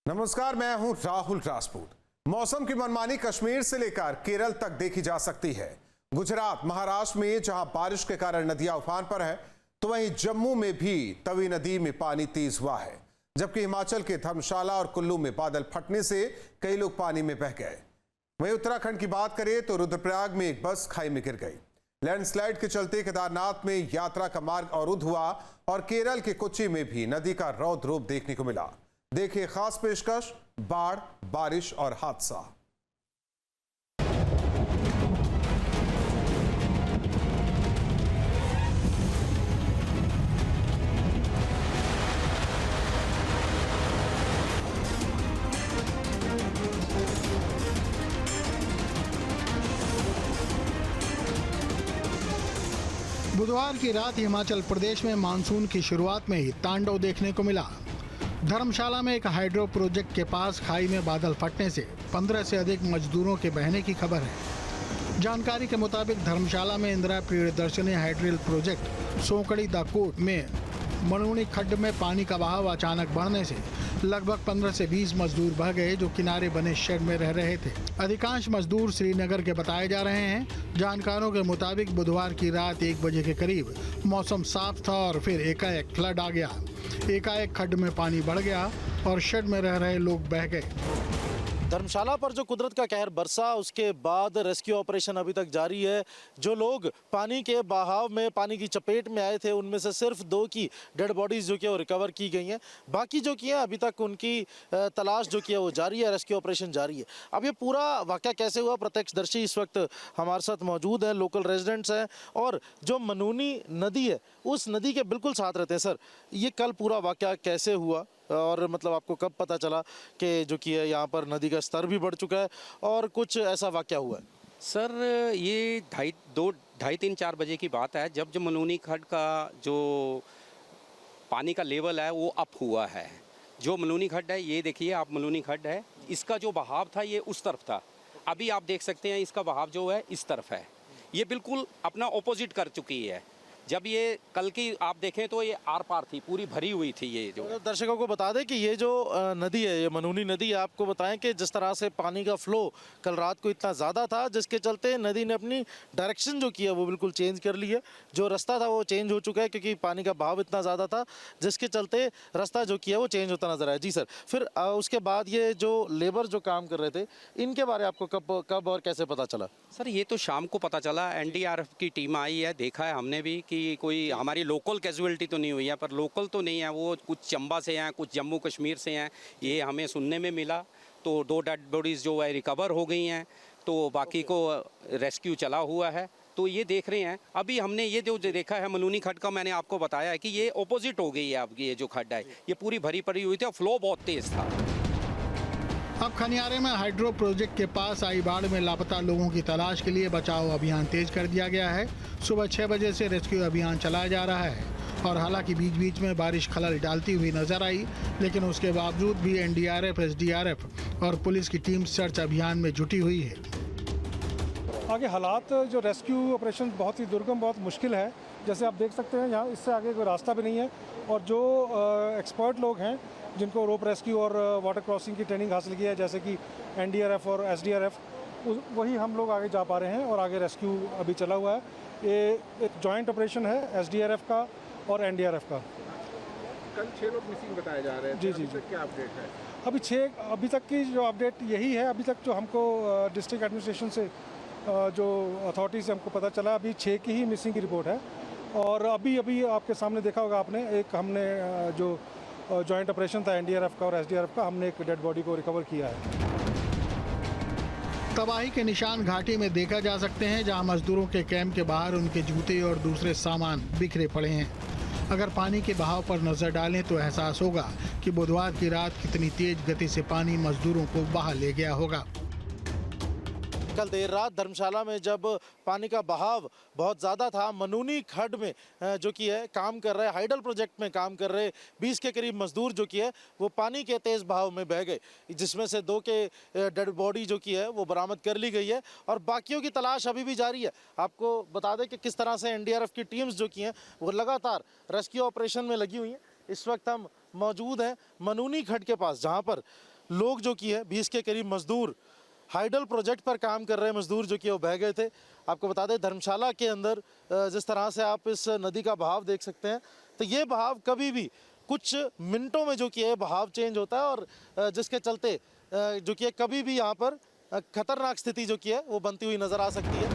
नमस्कार, मैं हूं राहुल राजपूत। मौसम की मनमानी कश्मीर से लेकर केरल तक देखी जा सकती है। गुजरात, महाराष्ट्र में जहां बारिश के कारण नदियां उफान पर है, तो वहीं जम्मू में भी तवी नदी में पानी तेज हुआ है। जबकि हिमाचल के धर्मशाला और कुल्लू में बादल फटने से कई लोग पानी में बह गए। वहीं उत्तराखंड की बात करें तो रुद्रप्रयाग में एक बस खाई में गिर गई। लैंडस्लाइड के चलते केदारनाथ में यात्रा का मार्ग अवरुद्ध हुआ और केरल के कोच्चि में भी नदी का रौद्र रूप देखने को मिला। देखिए खास पेशकश, बाढ़, बारिश और हादसा। बुधवार की रात हिमाचल प्रदेश में मानसून की शुरुआत में ही तांडव देखने को मिला। धर्मशाला में एक हाइड्रो प्रोजेक्ट के पास खाई में बादल फटने से 15 से अधिक मजदूरों के बहने की खबर है। जानकारी के मुताबिक धर्मशाला में इंदिरा प्रियदर्शनी हाइड्रिल प्रोजेक्ट सोकड़ी दाकोट में मनुनी खड्ड में पानी का बहाव अचानक बढ़ने से लगभग 15 से 20 मजदूर बह गए, जो किनारे बने शेड में रह रहे थे। अधिकांश मजदूर श्रीनगर के बताए जा रहे हैं। जानकारों के मुताबिक बुधवार की रात 1 बजे के करीब मौसम साफ था और फिर एकाएक फ्लड आ गया। एकाएक खड्ड में पानी बढ़ गया और शेड में रह रहे लोग बह गए। धर्मशाला पर जो कुदरत का कहर बरसा, उसके बाद रेस्क्यू ऑपरेशन अभी तक जारी है। जो लोग पानी के बहाव में, पानी की चपेट में आए थे, उनमें से सिर्फ 2 की डेड बॉडीज जो कि वो रिकवर की गई हैं। बाकी जो कि है अभी तक उनकी तलाश जो कि है वो जारी है, रेस्क्यू ऑपरेशन जारी है। अब ये पूरा वाक़या कैसे हुआ, प्रत्यक्षदर्शी इस वक्त हमारे साथ मौजूद हैं, लोकल रेजिडेंट्स हैं और जो मनूनी नदी है उस नदी के बिल्कुल साथ रहते हैं। सर, ये कल पूरा वाक़या कैसे हुआ और मतलब आपको कब पता चला कि जो कि है यहाँ पर नदी का स्तर भी बढ़ चुका है और कुछ ऐसा वाक़या हुआ है? सर, ये 2:30-3-4 बजे की बात है, जब जो मनूनी खड्ड का जो पानी का लेवल है वो अप हुआ है। जो मनूनी खड्ड है, ये देखिए आप, मनूनी खड्ड है, इसका जो बहाव था ये उस तरफ था। अभी आप देख सकते हैं इसका बहाव जो है इस तरफ है। ये बिल्कुल अपना ऑपोजिट कर चुकी है। जब ये कल की आप देखें तो ये आर पार थी, पूरी भरी हुई थी। ये जो दर्शकों को बता दें कि ये जो नदी है, ये मनूनी नदी है, आपको बताएं कि जिस तरह से पानी का फ्लो कल रात को इतना ज़्यादा था, जिसके चलते नदी ने अपनी डायरेक्शन जो की है वो बिल्कुल चेंज कर ली है। जो रास्ता था वो चेंज हो चुका है क्योंकि पानी का बहाव इतना ज़्यादा था, जिसके चलते रास्ता जो किया वो चेंज होता नजर आया। जी सर, फिर उसके बाद ये जो लेबर जो काम कर रहे थे, इनके बारे में आपको कब और कैसे पता चला? सर, ये तो शाम को पता चला। एनडीआरएफ की टीम आई है, देखा है हमने भी कि कोई हमारी लोकल कैजुअलिटी तो नहीं हुई है, पर लोकल तो नहीं है, वो कुछ चंबा से हैं, कुछ जम्मू कश्मीर से हैं, ये हमें सुनने में मिला। तो 2 डेड बॉडीज़ जो है रिकवर हो गई हैं, तो बाकी को रेस्क्यू चला हुआ है। तो ये देख रहे हैं। अभी हमने ये जो देखा है मनूनी खड्ड का, मैंने आपको बताया है कि ये ऑपोजिट हो गई है। अब ये जो खड्ड है ये पूरी भरी पड़ी हुई थी और फ्लो बहुत तेज़ था। अब खनियारे में हाइड्रो प्रोजेक्ट के पास आई बाढ़ में लापता लोगों की तलाश के लिए बचाव अभियान तेज कर दिया गया है। सुबह 6 बजे से रेस्क्यू अभियान चलाया जा रहा है और हालांकि बीच बीच में बारिश खलल डालती हुई नजर आई, लेकिन उसके बावजूद भी एनडीआरएफ, एसडीआरएफ और पुलिस की टीम सर्च अभियान में जुटी हुई है। आगे हालात जो रेस्क्यू ऑपरेशन बहुत ही दुर्गम, बहुत मुश्किल है। जैसे आप देख सकते हैं, यहाँ इससे आगे कोई रास्ता भी नहीं है और जो एक्सपर्ट लोग हैं जिनको रोप रेस्क्यू और वाटर क्रॉसिंग की ट्रेनिंग हासिल की है, जैसे कि एनडीआरएफ और एसडीआरएफ, वही हम लोग आगे जा पा रहे हैं और आगे रेस्क्यू अभी चला हुआ है। ये एक जॉइंट ऑपरेशन है एसडीआरएफ का और एनडीआरएफ का। कल 6 लोग मिसिंग बताए जा रहे हैं। जी जी जी। क्या अपडेट है? अभी तक की जो अपडेट यही है। अभी तक जो हमको डिस्ट्रिक्ट एडमिनिस्ट्रेशन से, जो अथॉरिटी से हमको पता चला, अभी 6 की ही मिसिंग की रिपोर्ट है। और अभी आपके सामने देखा होगा आपने, एक हमने जो जॉइंट ऑपरेशन था एनडीआरएफ का और एसडीआरएफ का, हमने एक डेड बॉडी को रिकवर किया है। तबाही के निशान घाटी में देखा जा सकते हैं, जहां मजदूरों के कैंप के बाहर उनके जूते और दूसरे सामान बिखरे पड़े हैं। अगर पानी के बहाव पर नजर डालें तो एहसास होगा कि बुधवार की रात कितनी तेज गति से पानी मजदूरों को बहा ले गया होगा। कल देर रात धर्मशाला में जब पानी का बहाव बहुत ज़्यादा था, मनूनी खड्ड में जो कि है काम कर रहे, हाइडल प्रोजेक्ट में काम कर रहे 20 के करीब मजदूर जो कि है वो पानी के तेज़ बहाव में बह गए, जिसमें से 2 के डेड बॉडी जो कि है वो बरामद कर ली गई है और बाकियों की तलाश अभी भी जारी है। आपको बता दें कि किस तरह से एनडीआरएफ की टीम्स जो कि हैं वो लगातार रेस्क्यू ऑपरेशन में लगी हुई हैं। इस वक्त हम मौजूद हैं मनूनी खड्ड के पास, जहाँ पर लोग जो कि है 20 के करीब मजदूर हाइडल प्रोजेक्ट पर काम कर रहे मजदूर जो कि वो बह गए थे। आपको बता दें धर्मशाला के अंदर जिस तरह से आप इस नदी का बहाव देख सकते हैं, तो ये बहाव कभी भी कुछ मिनटों में जो कि है बहाव चेंज होता है और जिसके चलते जो कि कभी भी यहाँ पर खतरनाक स्थिति जो कि है वो बनती हुई नजर आ सकती है।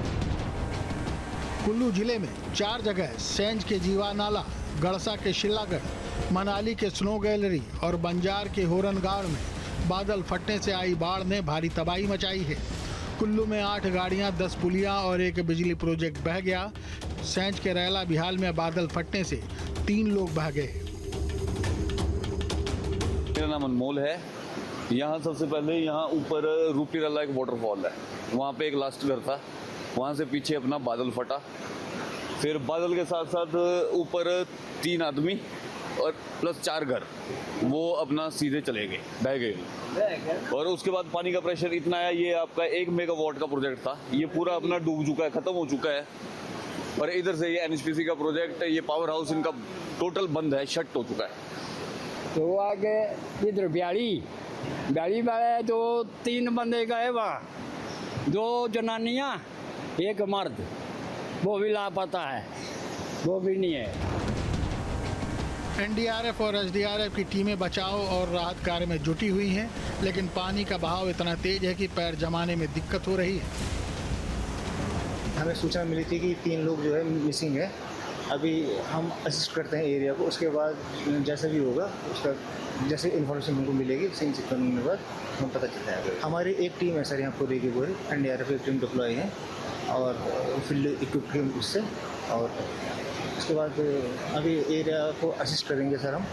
कुल्लू जिले में 4 जगह सेंज के जीवा नाला, गड़सा के शिलागढ़, मनाली के स्नो गैलरी और बंजार के होरनगाड़ में बादल फटने से आई बाढ़ ने भारी तबाही मचाई है। कुल्लू में 8 गाड़ियां, 10 पुलियां और एक बिजली प्रोजेक्ट बह गया। सेंज के रैला बिहाल में बादल फटने से 3 लोग बह गए। मेरा नाम अनमोल है। यहाँ सबसे पहले यहाँ ऊपर रूपी रला एक वाटरफॉल है, वहाँ पे एक लास्ट घर था, वहाँ से पीछे अपना बादल फटा। फिर बादल के साथ साथ ऊपर 3 आदमी और प्लस 4 घर वो अपना सीधे चले गए, बह गए। और उसके बाद पानी का प्रेशर इतना आया, ये आपका 1 मेगावाट का प्रोजेक्ट था, ये पूरा अपना डूब चुका है, खत्म हो चुका है। और इधर से ये एनएचपीसी का प्रोजेक्ट, ये पावर हाउस इनका टोटल बंद है, शट हो चुका है। तो आगे इधर ब्याड़ी वाले तो 3 बंदे गए वहाँ, 2 जनानियाँ 1 मर्द, वो भी लापता है, वो भी नहीं है। एनडीआरएफ और एसडीआरएफ की टीमें बचाव और राहत कार्य में जुटी हुई हैं, लेकिन पानी का बहाव इतना तेज है कि पैर जमाने में दिक्कत हो रही है। हमें सूचना मिली थी कि 3 लोग जो है मिसिंग है। अभी हम असिस्ट करते हैं एरिया को, उसके बाद जैसा भी होगा उसका जैसे इन्फॉर्मेशन हमको मिलेगी सही चेक करने के बाद हम पता चलता है। हमारी एक टीम है सर यहाँ पूरी की पूरी, एनडीआरएफ की टीम डिप्लॉय है और फील्ड इक्विपमेंट उससे, और उसके बाद अभी एरिया को असिस्ट करेंगे सर हम।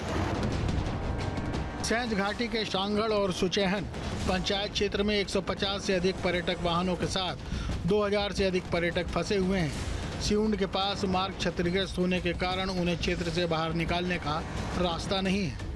सेंज घाटी के शांगड़ और सुचेहन पंचायत क्षेत्र में 150 से अधिक पर्यटक वाहनों के साथ 2000 से अधिक पर्यटक फंसे हुए हैं। सिउंड के पास मार्ग क्षतिग्रस्त होने के कारण उन्हें क्षेत्र से बाहर निकालने का रास्ता नहीं है।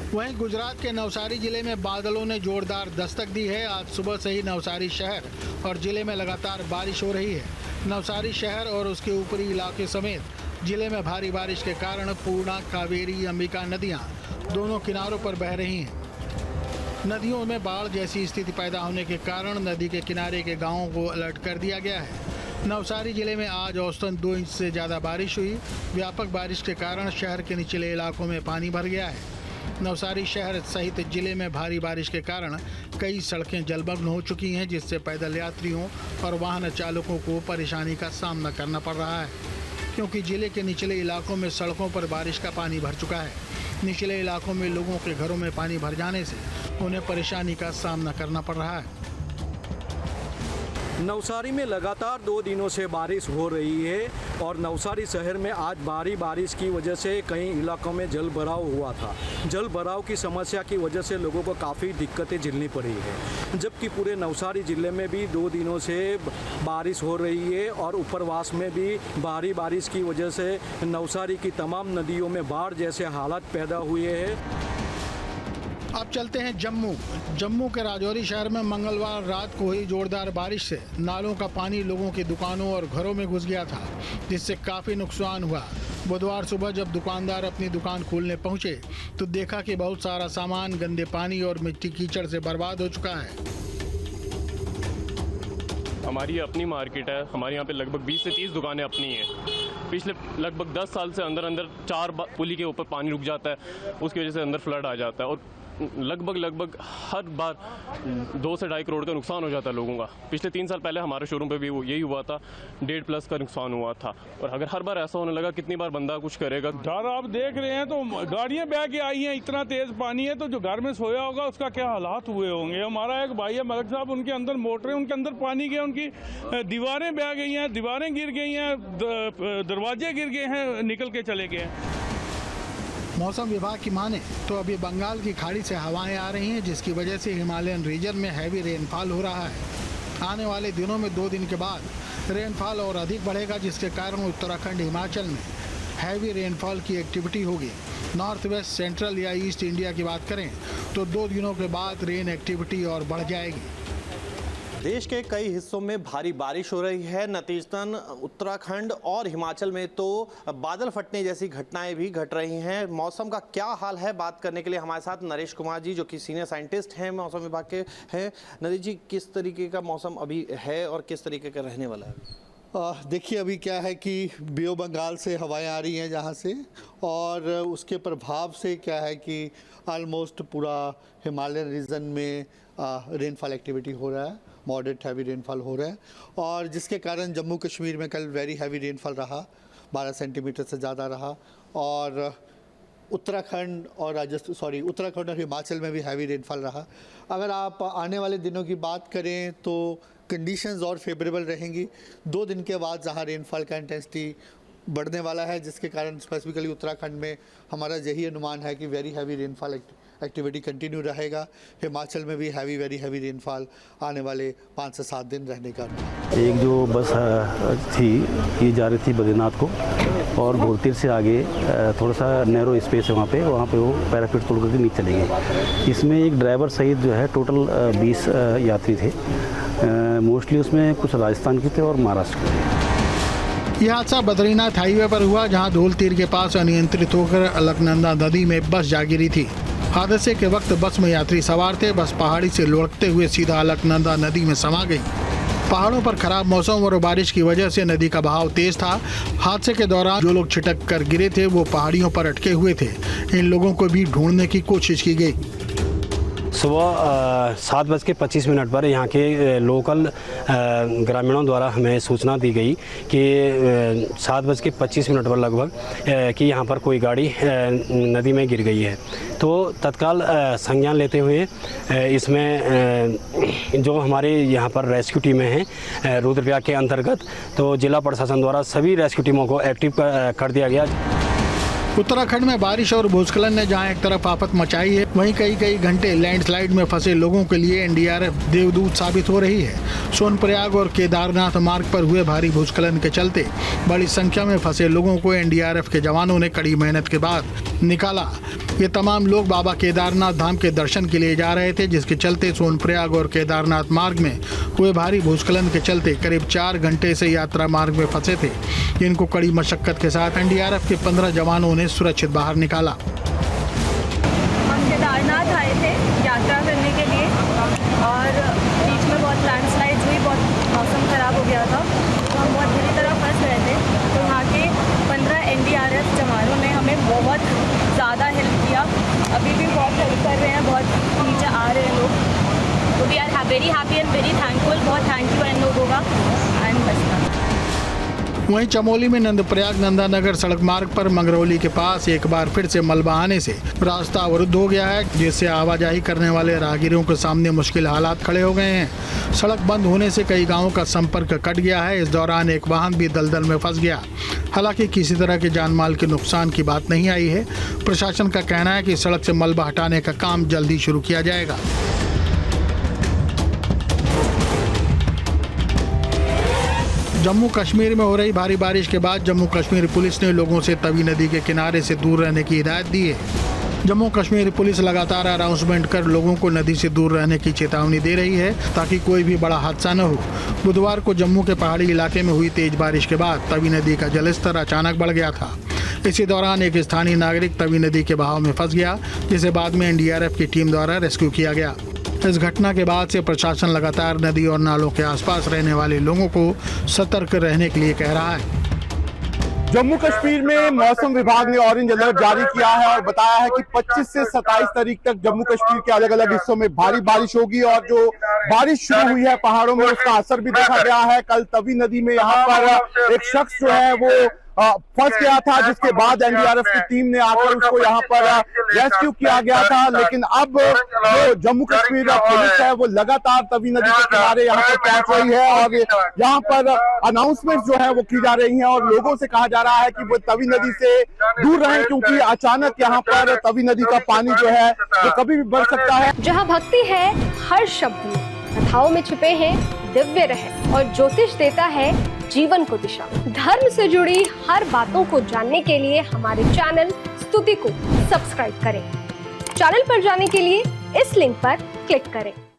वहीं गुजरात के नवसारी जिले में बादलों ने जोरदार दस्तक दी है। आज सुबह से ही नवसारी शहर और जिले में लगातार बारिश हो रही है। नवसारी शहर और उसके ऊपरी इलाके समेत जिले में भारी बारिश के कारण पूर्णा, कावेरी, अंबिका नदियां दोनों किनारों पर बह रही हैं। नदियों में बाढ़ जैसी स्थिति पैदा होने के कारण नदी के किनारे के गांवों को अलर्ट कर दिया गया है। नवसारी जिले में आज औसतन 2 इंच से ज़्यादा बारिश हुई। व्यापक बारिश के कारण शहर के निचले इलाकों में पानी भर गया है। नवसारी शहर सहित जिले में भारी बारिश के कारण कई सड़कें जलमग्न हो चुकी हैं, जिससे पैदल यात्रियों और वाहन चालकों को परेशानी का सामना करना पड़ रहा है, क्योंकि जिले के निचले इलाकों में सड़कों पर बारिश का पानी भर चुका है। निचले इलाकों में लोगों के घरों में पानी भर जाने से उन्हें परेशानी का सामना करना पड़ रहा है। नवसारी में लगातार 2 दिनों से बारिश हो रही है और नवसारी शहर में आज भारी बारिश की वजह से कई इलाकों में जल भराव हुआ था। जल भराव की समस्या की वजह से लोगों को काफ़ी दिक्कतें झेलनी पड़ी है, जबकि पूरे नवसारी ज़िले में भी 2 दिनों से बारिश हो रही है और उपरवास में भी भारी बारिश की वजह से नवसारी की तमाम नदियों में बाढ़ जैसे हालात पैदा हुए हैं। अब चलते हैं जम्मू के राजौरी शहर में मंगलवार रात को हुई जोरदार बारिश से नालों का पानी लोगों की दुकानों और घरों में घुस गया था, जिससे काफ़ी नुकसान हुआ। बुधवार सुबह जब दुकानदार अपनी दुकान खोलने पहुंचे तो देखा कि बहुत सारा सामान गंदे पानी और मिट्टी कीचड़ से बर्बाद हो चुका है। हमारी अपनी मार्केट है, हमारे यहाँ पे लगभग 20 से 30 दुकानें अपनी हैं। पिछले लगभग 10 साल से अंदर 4 पुली के ऊपर पानी रुक जाता है, उसकी वजह से अंदर फ्लड आ जाता है और लगभग हर बार 2 से 2.5 करोड़ का नुकसान हो जाता है लोगों का। पिछले 3 साल पहले हमारे शोरूम पे भी यही हुआ था, 1.5+ का नुकसान हुआ था। और अगर हर बार ऐसा होने लगा, कितनी बार बंदा कुछ करेगा। घर आप देख रहे हैं तो गाड़ियां बह के आई हैं, इतना तेज पानी है, तो जो घर में सोया होगा उसका क्या हालात हुए होंगे। हमारा एक भाई है मलक साहब, उनके अंदर मोटरें, उनके अंदर पानी गया, उनकी दीवारें बह गई हैं, दीवारें गिर गई हैं, दरवाजे गिर गए हैं, निकल के चले गए हैं। मौसम विभाग की माने तो अभी बंगाल की खाड़ी से हवाएं आ रही हैं, जिसकी वजह से हिमालयन रीजन में हैवी रेनफॉल हो रहा है। आने वाले दिनों में 2 दिन के बाद रेनफॉल और अधिक बढ़ेगा, जिसके कारण उत्तराखंड, हिमाचल में हैवी रेनफॉल की एक्टिविटी होगी। नॉर्थ वेस्ट, सेंट्रल या ईस्ट इंडिया की बात करें तो 2 दिनों के बाद रेन एक्टिविटी और बढ़ जाएगी। प्रदेश के कई हिस्सों में भारी बारिश हो रही है। नतीजतन उत्तराखंड और हिमाचल में तो बादल फटने जैसी घटनाएं भी घट रही हैं। मौसम का क्या हाल है, बात करने के लिए हमारे साथ नरेश कुमार जी, जो कि सीनियर साइंटिस्ट हैं मौसम विभाग के हैं। नरेश जी, किस तरीके का मौसम अभी है और किस तरीके का रहने वाला है? देखिए, अभी क्या है कि बे ऑफ बंगाल से हवाएं आ रही हैं जहाँ से, और उसके प्रभाव से क्या है कि ऑलमोस्ट पूरा हिमालयन रीजन में रेनफॉल एक्टिविटी हो रहा है, मॉडरेट हैवी रेनफॉल हो रहा है, और जिसके कारण जम्मू कश्मीर में कल वेरी हैवी रेनफॉल रहा, 12 सेंटीमीटर से ज़्यादा रहा। और उत्तराखंड और हिमाचल में भी हैवी रेनफॉल रहा। अगर आप आने वाले दिनों की बात करें तो कंडीशंस और फेवरेबल रहेंगी। 2 दिन के बाद जहां रेनफॉल का इंटेंसिटी बढ़ने वाला है, जिसके कारण स्पेसिफिकली उत्तराखंड में हमारा यही अनुमान है कि very heavy rainfall activity continue रहेगा। हिमाचल में भी वेरी हैवी रेनफॉल आने वाले 5 से 7 दिन रहने का। एक जो बस थी, ये जा रही थी बद्रीनाथ को, और घोड़तीर से आगे थोड़ा सा नैरो स्पेस है वहाँ पे वो पैराफिट तोड़ करके नीचे चले गए। इसमें एक ड्राइवर सहित जो है टोटल 20 यात्री थे। मोस्टली उसमें कुछ राजस्थान के थे और महाराष्ट्र के थे। यह हादसा बद्रीनाथ हाईवे पर हुआ, जहां धौल तीर के पास अनियंत्रित होकर अलकनंदा नदी में बस जा गिरी थी। हादसे के वक्त बस में यात्री सवार थे। बस पहाड़ी से लुढ़कते हुए सीधा अलकनंदा नदी में समा गई। पहाड़ों पर खराब मौसम और बारिश की वजह से नदी का बहाव तेज था। हादसे के दौरान जो लोग छिटक कर गिरे थे वो पहाड़ियों पर अटके हुए थे। इन लोगों को भी ढूंढने की कोशिश की गई। सुबह 7:25 पर यहाँ के लोकल ग्रामीणों द्वारा हमें सूचना दी गई कि 7:25 पर लगभग कि यहाँ पर कोई गाड़ी नदी में गिर गई है। तो तत्काल संज्ञान लेते हुए इसमें जो हमारे यहाँ पर रेस्क्यू टीमें हैं रुद्रप्रयाग के अंतर्गत, तो जिला प्रशासन द्वारा सभी रेस्क्यू टीमों को एक्टिव कर दिया गया। उत्तराखंड में बारिश और भूस्खलन ने जहां एक तरफ आफत मचाई है, वहीं कई घंटे लैंडस्लाइड में फंसे लोगों के लिए एनडीआरएफ देवदूत साबित हो रही है। सोनप्रयाग और केदारनाथ मार्ग पर हुए भारी भूस्खलन के चलते बड़ी संख्या में फंसे लोगों को एनडीआरएफ के जवानों ने कड़ी मेहनत के बाद निकाला। ये तमाम लोग बाबा केदारनाथ धाम के दर्शन के लिए जा रहे थे, जिसके चलते सोनप्रयाग और केदारनाथ मार्ग में हुए भारी भूस्खलन के चलते करीब 4 घंटे से यात्रा मार्ग में फंसे थे, जिनको कड़ी मशक्कत के साथ एनडीआरएफ के 15 जवानों ने सुरक्षित बाहर निकाला। हम केदारनाथ आए थे यात्रा करने के लिए, और बीच में बहुत लैंडस्लाइड हुई, बहुत मौसम खराब हो गया था, तो हम बहुत बुरी तरह फंस रहे थे। तो वहाँ के 15 एनडीआरएफ जवानों ने हमें बहुत ज़्यादा हेल्प किया। अभी भी बहुत हेल्प कर रहे हैं, बहुत नीचे आ रहे हैं लोग। तो we are very happy and very thankful. बहुत थैंक यू इन लोगों का एंड बस। वहीं चमोली में नंदप्रयाग नंदानगर सड़क मार्ग पर मंगरौली के पास एक बार फिर से मलबा आने से रास्ता अवरुद्ध हो गया है, जिससे आवाजाही करने वाले राहगीरों के सामने मुश्किल हालात खड़े हो गए हैं। सड़क बंद होने से कई गांवों का संपर्क कट गया है। इस दौरान एक वाहन भी दलदल में फंस गया। हालांकि किसी तरह के जान माल के नुकसान की बात नहीं आई है। प्रशासन का कहना है कि सड़क से मलबा हटाने का काम जल्द ही शुरू किया जाएगा। जम्मू कश्मीर में हो रही भारी बारिश के बाद जम्मू कश्मीर पुलिस ने लोगों से तवी नदी के किनारे से दूर रहने की हिदायत दी है। जम्मू कश्मीर पुलिस लगातार अनाउंसमेंट कर लोगों को नदी से दूर रहने की चेतावनी दे रही है, ताकि कोई भी बड़ा हादसा न हो। बुधवार को जम्मू के पहाड़ी इलाके में हुई तेज बारिश के बाद तवी नदी का जलस्तर अचानक बढ़ गया था। इसी दौरान एक स्थानीय नागरिक तवी नदी के बहाव में फंस गया, जिसे बाद में एनडीआरएफ की टीम द्वारा रेस्क्यू किया गया। इस घटना के बाद से प्रशासन लगातार नदी और नालों के आसपास रहने वाले लोगों को सतर्क रहने के लिए कह रहा है। जम्मू कश्मीर में मौसम विभाग ने ऑरेंज अलर्ट जारी किया है और बताया है कि 25 से 27 तारीख तक जम्मू कश्मीर के अलग अलग हिस्सों में भारी बारिश होगी, और जो बारिश शुरू हुई है पहाड़ों में उसका असर भी देखा गया है। कल तवी नदी में यहाँ पर एक शख्स जो है वो फंस गया था, जिसके बाद एनडीआरएफ की टीम ने आकर उसको यहाँ पर रेस्क्यू किया गया था। लेकिन अब जो जम्मू कश्मीर पुलिस है वो लगातार तवी नदी के किनारे यहाँ पर पहुंच रही है, और यहाँ पर अनाउंसमेंट जो है वो की जा रही है, और लोगों से कहा जा रहा है कि वो तवी नदी से दूर रहें, क्योंकि अचानक यहाँ पर तवी नदी का पानी जो है वो कभी भी बढ़ सकता है। जहाँ भक्ति है हर शब्द में, कथाओं में छिपे हैं दिव्य रहस्य, और ज्योतिष देता है जीवन को दिशा। धर्म से जुड़ी हर बातों को जानने के लिए हमारे चैनल स्तुति को सब्सक्राइब करें। चैनल पर जाने के लिए इस लिंक पर क्लिक करें।